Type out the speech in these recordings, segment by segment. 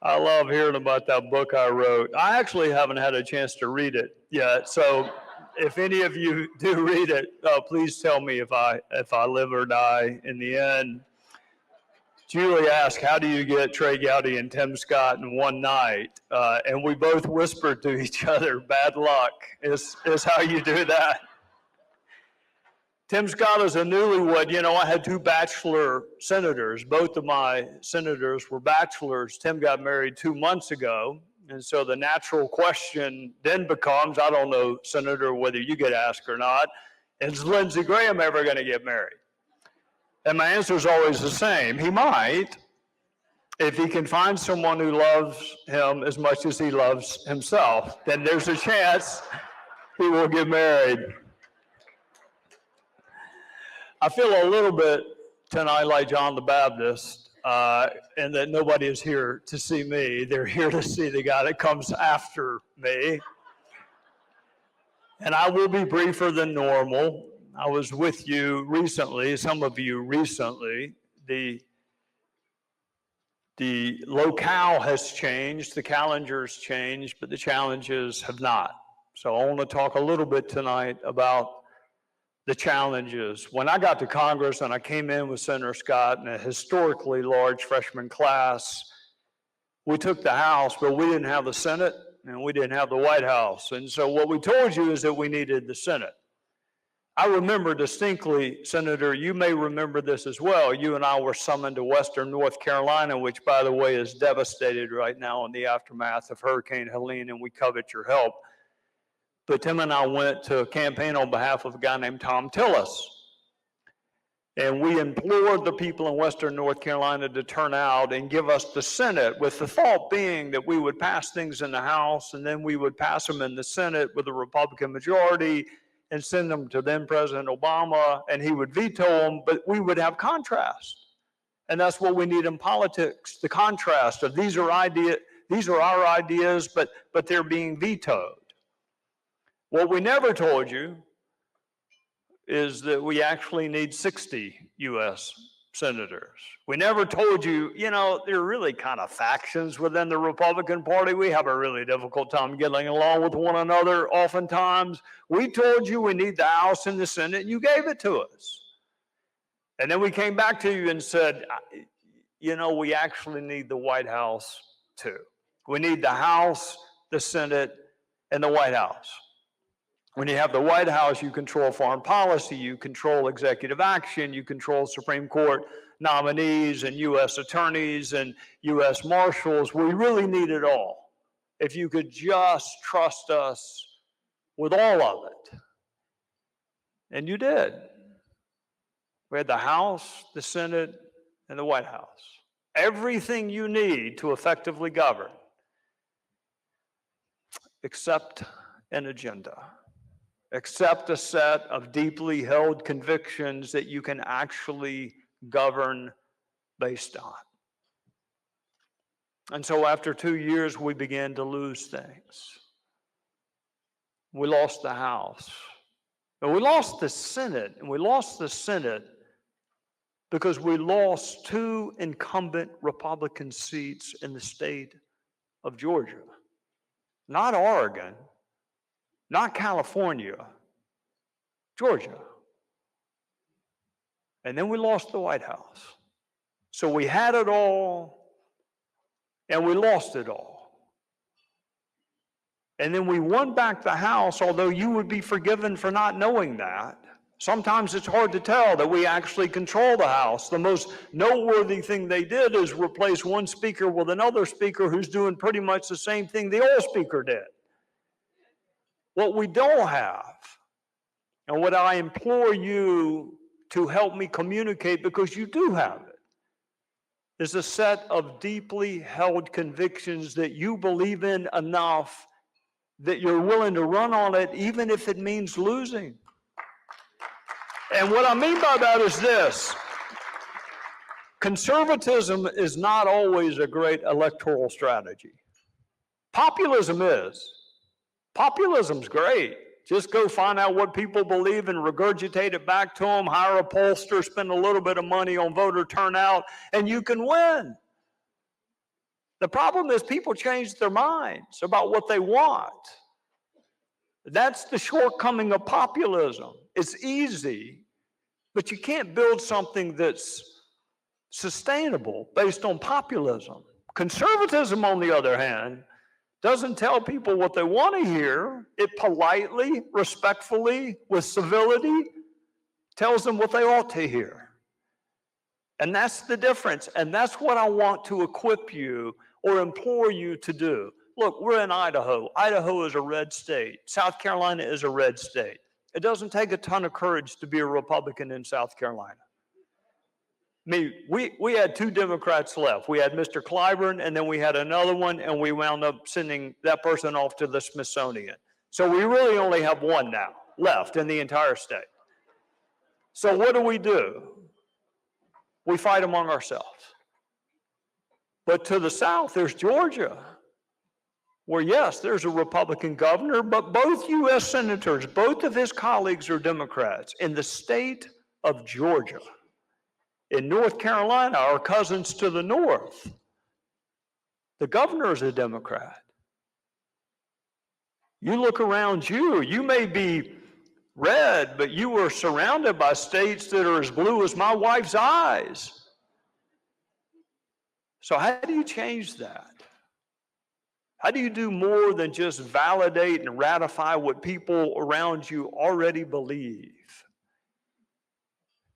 I love hearing about that book I wrote. I actually haven't had a chance to read it yet, so if any of you do read it, please tell me if I live or die in the end. Julie asked, how do you get Trey Gowdy and Tim Scott in one night? And we both whispered to each other, bad luck is how you do that. Tim Scott is a newlywed. You know, I had two bachelor senators. Both of my senators were bachelors. Tim got married 2 months ago. And so the natural question then becomes, I don't know, Senator, whether you get asked or not, is Lindsey Graham ever going to get married? And my answer is always the same. He might, if he can find someone who loves him as much as he loves himself, then there's a chance he will get married. I feel a little bit tonight like John the Baptist, and that nobody is here to see me. They're here to see the guy that comes after me. And I will be briefer than normal. I was with you recently, some of you recently. The locale has changed, the calendar's changed, but the challenges have not. So I want to talk a little bit tonight about the challenges. When I got to Congress and I came in with Senator Scott and a historically large freshman class, we took the House, but we didn't have the Senate and we didn't have the White House. And so what we told you is that we needed the Senate. I remember distinctly, Senator, you may remember this as well. You and I were summoned to Western North Carolina, which, by the way, is devastated right now in the aftermath of Hurricane Helene, and we covet your help. But Tim and I went to campaign on behalf of a guy named Tom Tillis. And we implored the people in Western North Carolina to turn out and give us the Senate, with the thought being that we would pass things in the House and then we would pass them in the Senate with a Republican majority and send them to then President Obama, and he would veto them, but we would have contrast. And that's what we need in politics, the contrast of these are our ideas, but they're being vetoed. What we never told you is that we actually need 60 U.S. senators. We never told you, you know, there are really kind of factions within the Republican Party. We have a really difficult time getting along with one another oftentimes. We told you we need the House and the Senate, and you gave it to us. And then we came back to you and said, you know, we actually need the White House too. We need the House, the Senate, and the White House. When you have the White House, you control foreign policy, you control executive action, you control Supreme Court nominees and U.S. attorneys and U.S. marshals. We really need it all. If you could just trust us with all of it. And you did. We had the House, the Senate, and the White House. Everything you need to effectively govern, except an agenda. Except a set of deeply held convictions that you can actually govern based on. And so after 2 years, we began to lose things. We lost the House. And we lost the Senate. And we lost the Senate because we lost 2 incumbent Republican seats in the state of Georgia. Not Oregon. Not California, Georgia. And then we lost the White House. So we had it all, and we lost it all. And then we won back the House, although you would be forgiven for not knowing that. Sometimes it's hard to tell that we actually control the House. The most noteworthy thing they did is replace one speaker with another speaker who's doing pretty much the same thing the old speaker did. What we don't have, and what I implore you to help me communicate, because you do have it, is a set of deeply held convictions that you believe in enough that you're willing to run on it, even if it means losing. And what I mean by that is this. Conservatism is not always a great electoral strategy. Populism is. Populism's great. Just go find out what people believe and regurgitate it back to them, hire a pollster, spend a little bit of money on voter turnout, and you can win. The problem is people change their minds about what they want. That's the shortcoming of populism. It's easy, but you can't build something that's sustainable based on populism. Conservatism, on the other hand, doesn't tell people what they want to hear. It politely, respectfully, with civility, tells them what they ought to hear. And that's the difference. And that's what I want to equip you or implore you to do. Look, we're in Idaho. Idaho is a red state. South Carolina is a red state. It doesn't take a ton of courage to be a Republican in South Carolina. I mean, we had two Democrats left. We had Mr. Clyburn, and then we had another one, and we wound up sending that person off to the Smithsonian. So we really only have one now left in the entire state. So what do? We fight among ourselves. But to the south, there's Georgia, where, yes, there's a Republican governor, but both U.S. senators, both of his colleagues are Democrats. In the state of Georgia, in North Carolina, our cousins to the north, the governor is a Democrat. You look around you may be red, but you are surrounded by states that are as blue as my wife's eyes. So how do you change that? How do you do more than just validate and ratify what people around you already believe?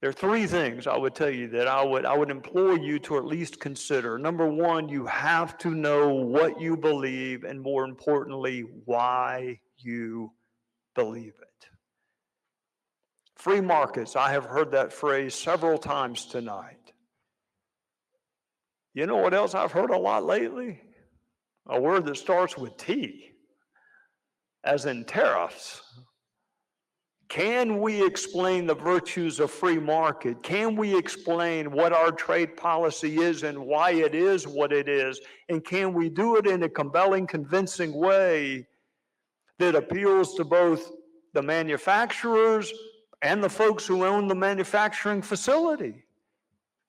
There are three things I would tell you that I would implore you to at least consider. Number one, you have to know what you believe, and more importantly, why you believe it. Free markets, I have heard that phrase several times tonight. You know what else I've heard a lot lately? A word that starts with T, as in tariffs. Can we explain the virtues of free market? Can we explain what our trade policy is and why it is what it is? And can we do it in a compelling, convincing way that appeals to both the manufacturers and the folks who own the manufacturing facility?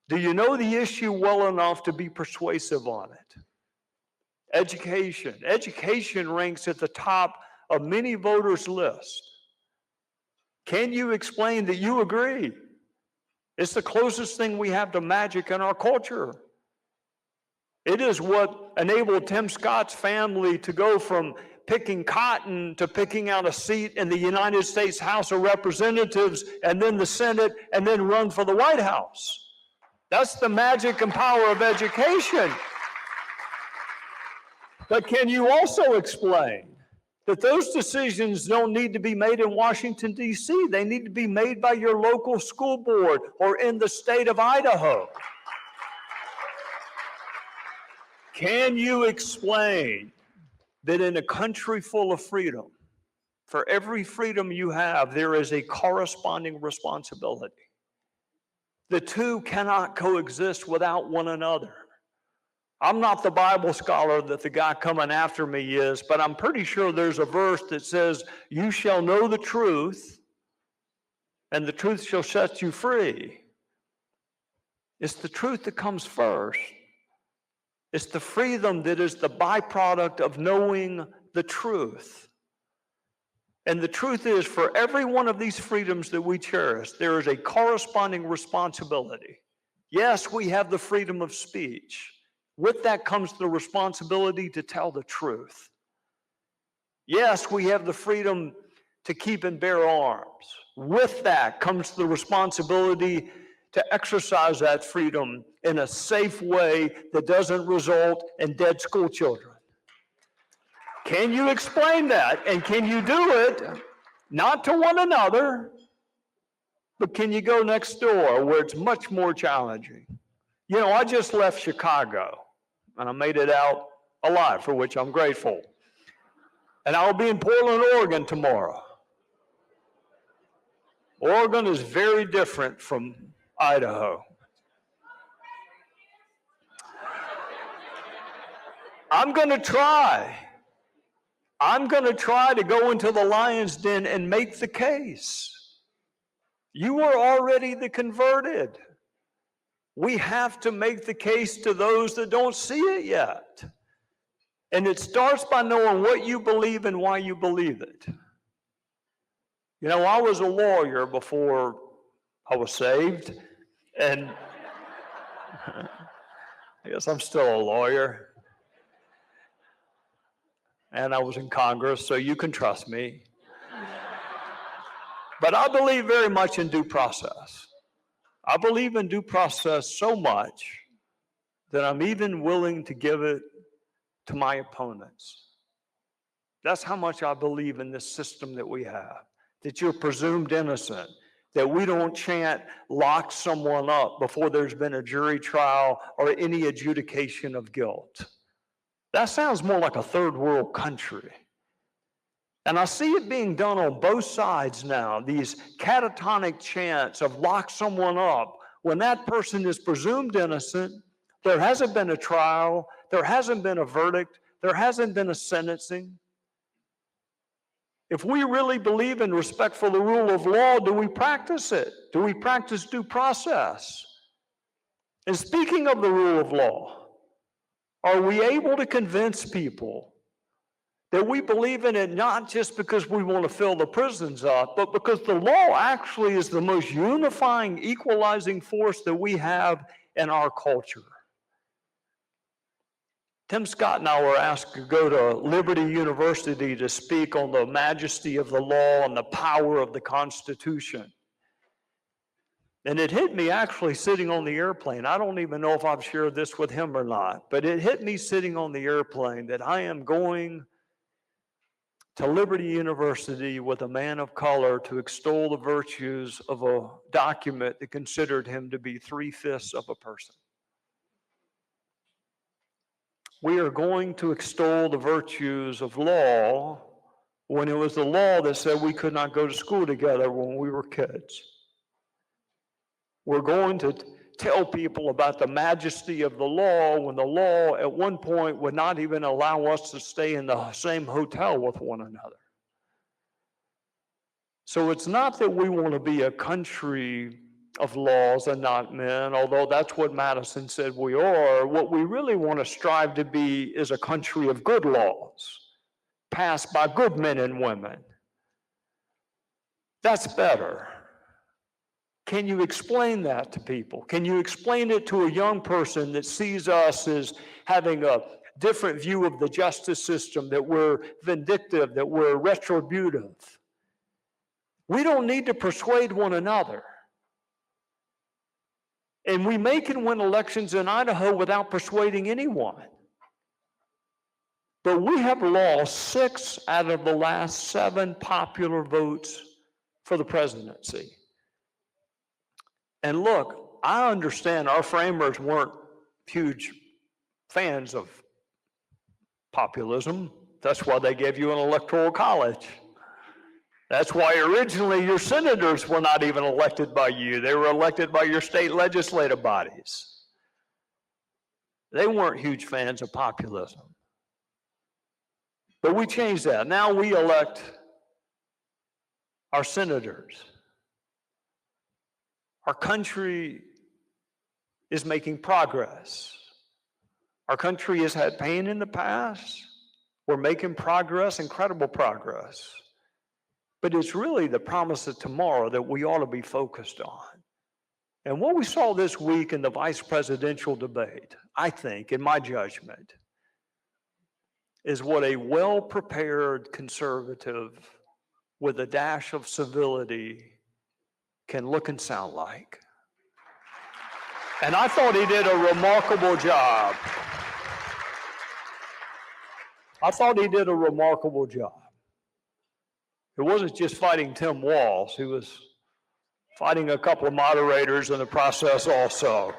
Do you know the issue well enough to be persuasive on it? Education. Education ranks at the top of many voters' lists. Can you explain that you agree? It's the closest thing we have to magic in our culture. It is what enabled Tim Scott's family to go from picking cotton to picking out a seat in the United States House of Representatives and then the Senate and then run for the White House. That's the magic and power of education. But can you also explain that those decisions don't need to be made in Washington, D.C. They need to be made by your local school board or in the state of Idaho? Can you explain that in a country full of freedom, for every freedom you have, there is a corresponding responsibility? The two cannot coexist without one another. I'm not the Bible scholar that the guy coming after me is, but I'm pretty sure there's a verse that says, you shall know the truth, and the truth shall set you free. It's the truth that comes first. It's the freedom that is the byproduct of knowing the truth. And the truth is, for every one of these freedoms that we cherish, there is a corresponding responsibility. Yes, we have the freedom of speech. With that comes the responsibility to tell the truth. Yes, we have the freedom to keep and bear arms. With that comes the responsibility to exercise that freedom in a safe way that doesn't result in dead school children. Can you explain that? And can you do it not to one another, but can you go next door where it's much more challenging? You know, I just left Chicago, and I made it out alive, for which I'm grateful. And I'll be in Portland, Oregon tomorrow. Oregon is very different from Idaho. I'm going to try to go into the lion's den and make the case. You are already the converted. We have to make the case to those that don't see it yet. And it starts by knowing what you believe and why you believe it. You know, I was a lawyer before I was saved, and I guess I'm still a lawyer. And I was in Congress, so you can trust me. But I believe very much in due process. I believe in due process so much that I'm even willing to give it to my opponents. That's how much I believe in this system that we have, that you're presumed innocent, that we don't chant, lock someone up before there's been a jury trial or any adjudication of guilt. That sounds more like a third world country. And I see it being done on both sides now, these catatonic chants of lock someone up when that person is presumed innocent. There hasn't been a trial, there hasn't been a verdict, there hasn't been a sentencing. If we really believe in respect for the rule of law, do we practice it? Do we practice due process? And speaking of the rule of law, are we able to convince people that we believe in it not just because we want to fill the prisons up, but because the law actually is the most unifying, equalizing force that we have in our culture? Tim Scott and I were asked to go to Liberty University to speak on the majesty of the law and the power of the Constitution. And it hit me actually sitting on the airplane. I don't even know if I've shared this with him or not, but it hit me sitting on the airplane that I am going to Liberty University with a man of color to extol the virtues of a document that considered him to be 3/5 of a person. We are going to extol the virtues of law when it was the law that said we could not go to school together when we were kids. We're going to tell people about the majesty of the law when the law at one point would not even allow us to stay in the same hotel with one another. So it's not that we want to be a country of laws and not men, although that's what Madison said we are. What we really want to strive to be is a country of good laws, passed by good men and women. That's better. Can you explain that to people? Can you explain it to a young person that sees us as having a different view of the justice system, that we're vindictive, that we're retributive? We don't need to persuade one another. And we may can win elections in Idaho without persuading anyone. But we have lost 6 out of the last 7 popular votes for the presidency. And look, I understand our framers weren't huge fans of populism. That's why they gave you an electoral college. That's why originally your senators were not even elected by you. They were elected by your state legislative bodies. They weren't huge fans of populism. But we changed that. Now we elect our senators. Our country is making progress. Our country has had pain in the past. We're making progress, incredible progress. But it's really the promise of tomorrow that we ought to be focused on. And what we saw this week in the vice presidential debate, I think, in my judgment, is what a well-prepared conservative with a dash of civility can look and sound like. And I thought he did a remarkable job. I thought he did a remarkable job. It wasn't just fighting Tim Walz. He was fighting a couple of moderators in the process also.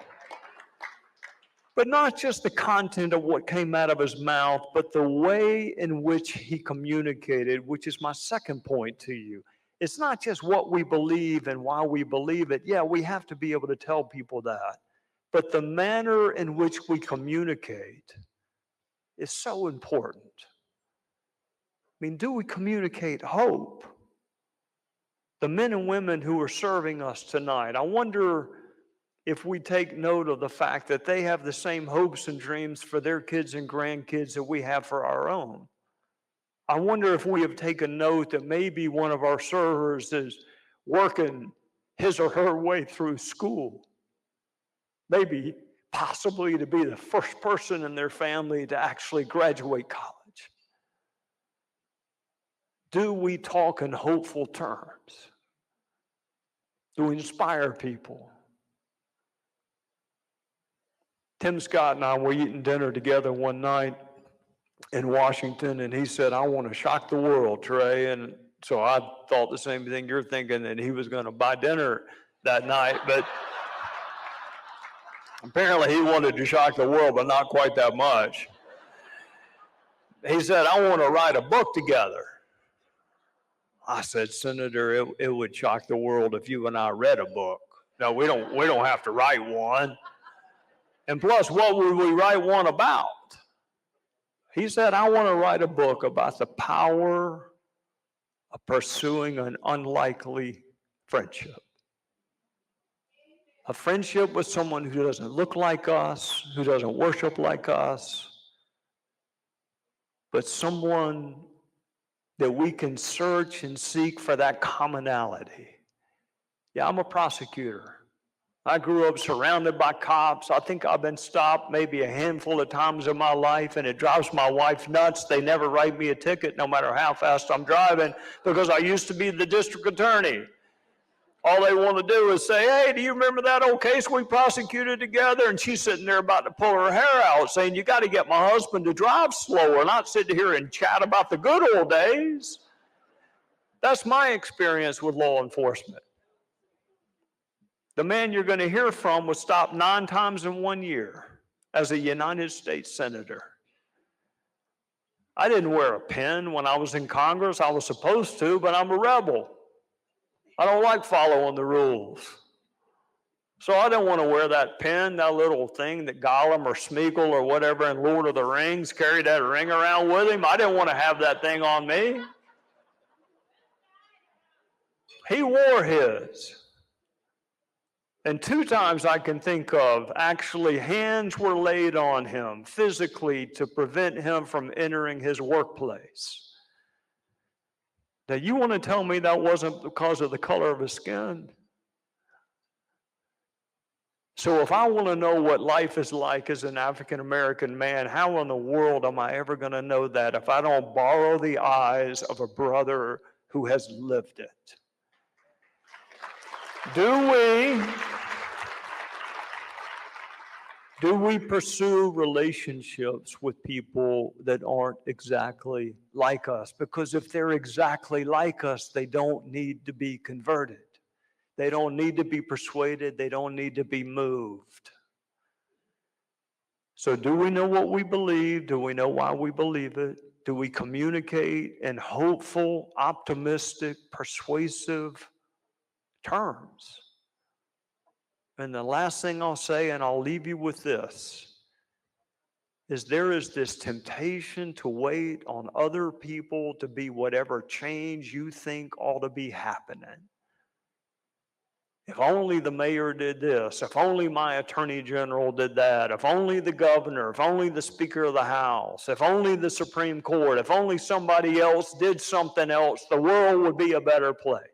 But not just the content of what came out of his mouth, but the way in which he communicated, which is my second point to you. It's not just what we believe and why we believe it. Yeah, we have to be able to tell people that. But the manner in which we communicate is so important. I mean, do we communicate hope? The men and women who are serving us tonight, I wonder if we take note of the fact that they have the same hopes and dreams for their kids and grandkids that we have for our own. I wonder if we have taken note that maybe one of our servers is working his or her way through school, maybe possibly to be the first person in their family to actually graduate college. Do we talk in hopeful terms? Do we inspire people? Tim Scott and I were eating dinner together one night in Washington, and he said, "I want to shock the world, Trey." And so I thought the same thing you're thinking, that he was going to buy dinner that night. But apparently he wanted to shock the world, but not quite that much. He said, "I want to write a book together." I said, "Senator, it would shock the world if you and I read a book. No, we don't have to write one. And plus, what would we write one about?" He said, "I want to write a book about the power of pursuing an unlikely friendship. A friendship with someone who doesn't look like us, who doesn't worship like us, but someone that we can search and seek for that commonality." Yeah, I'm a prosecutor. I grew up surrounded by cops. I think I've been stopped maybe a handful of times in my life, and it drives my wife nuts. They never write me a ticket no matter how fast I'm driving, because I used to be the district attorney. All they want to do is say, "Hey, do you remember that old case we prosecuted together?" And she's sitting there about to pull her hair out saying, "You got to get my husband to drive slower, not sit here and chat about the good old days." That's my experience with law enforcement. The man you're going to hear from was stopped 9 times in 1 year as a United States Senator. I didn't wear a pin when I was in Congress. I was supposed to, but I'm a rebel. I don't like following the rules. So I didn't want to wear that pin, that little thing that Gollum or Smeagol or whatever in Lord of the Rings carried that ring around with him. I didn't want to have that thing on me. He wore his. And 2 times I can think of, actually, hands were laid on him physically to prevent him from entering his workplace. Now, you want to tell me that wasn't because of the color of his skin? So if I want to know what life is like as an African American man, how in the world am I ever going to know that if I don't borrow the eyes of a brother who has lived it? Do we pursue relationships with people that aren't exactly like us? Because if they're exactly like us, they don't need to be converted. They don't need to be persuaded. They don't need to be moved. So do we know what we believe? Do we know why we believe it? Do we communicate in hopeful, optimistic, persuasive terms? And the last thing I'll say, and I'll leave you with this, is there is this temptation to wait on other people to be whatever change you think ought to be happening. If only the mayor did this, if only my attorney general did that, if only the governor, if only the Speaker of the House, if only the Supreme Court, if only somebody else did something else, the world would be a better place.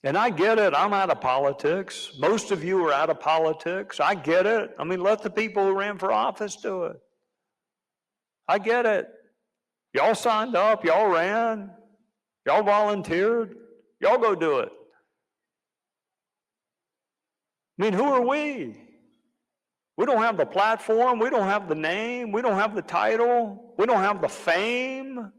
And I get it. I'm out of politics. Most of you are out of politics. I get it. I mean, let the people who ran for office do it. I get it. Y'all signed up. Y'all ran. Y'all volunteered. Y'all go do it. I mean, who are we? We don't have the platform. We don't have the name. We don't have the title. We don't have the fame.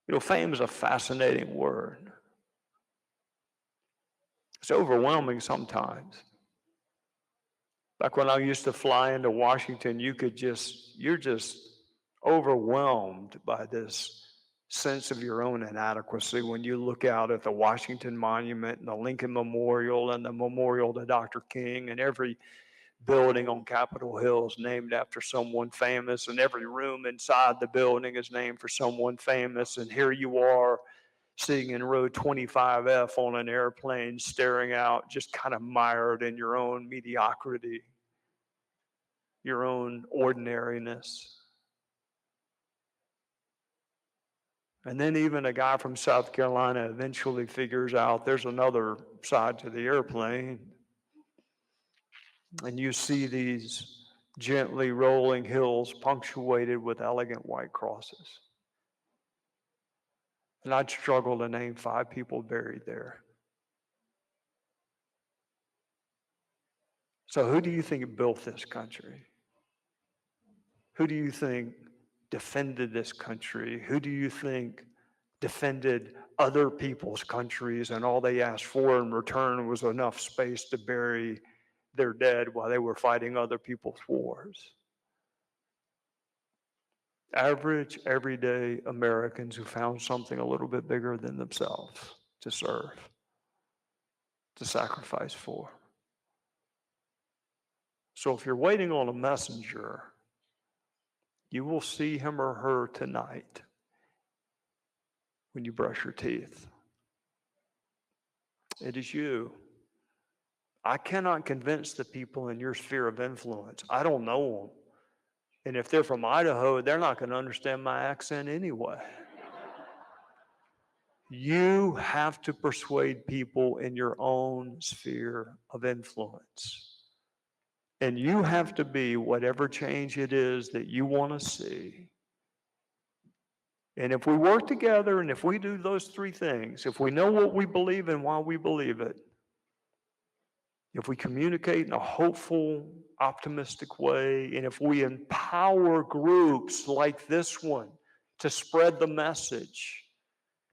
You know, fame is a fascinating word. It's overwhelming sometimes. Back when I used to fly into Washington, you're just overwhelmed by this sense of your own inadequacy when you look out at the Washington Monument and the Lincoln Memorial and the Memorial to Dr. King, and every building on Capitol Hill is named after someone famous, and every room inside the building is named for someone famous. And here you are sitting in row 25F on an airplane, staring out, just kind of mired in your own mediocrity, your own ordinariness. And then even a guy from South Carolina eventually figures out there's another side to the airplane. And you see these gently rolling hills punctuated with elegant white crosses. And I'd struggle to name 5 people buried there. So who do you think built this country? Who do you think defended this country? Who do you think defended other people's countries, and all they asked for in return was enough space to bury their dead while they were fighting other people's wars? Average, everyday Americans who found something a little bit bigger than themselves to serve, to sacrifice for. So if you're waiting on a messenger, you will see him or her tonight when you brush your teeth. It is you. I cannot convince the people in your sphere of influence. I don't know them. And if they're from Idaho, they're not going to understand my accent anyway. You have to persuade people in your own sphere of influence. And you have to be whatever change it is that you want to see. And if we work together and if we do those 3 things, if we know what we believe and why we believe it, if we communicate in a hopeful, optimistic way, and if we empower groups like this one to spread the message,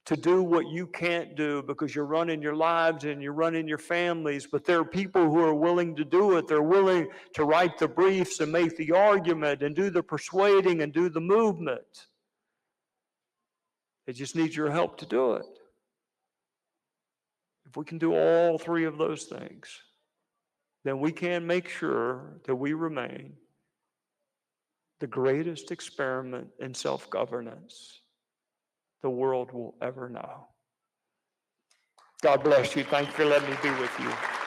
to do what you can't do because you're running your lives and you're running your families, but there are people who are willing to do it. They're willing to write the briefs and make the argument and do the persuading and do the movement. They just need your help to do it. If we can do all 3 of those things, then we can make sure that we remain the greatest experiment in self-governance the world will ever know. God bless you. Thank you for letting me be with you.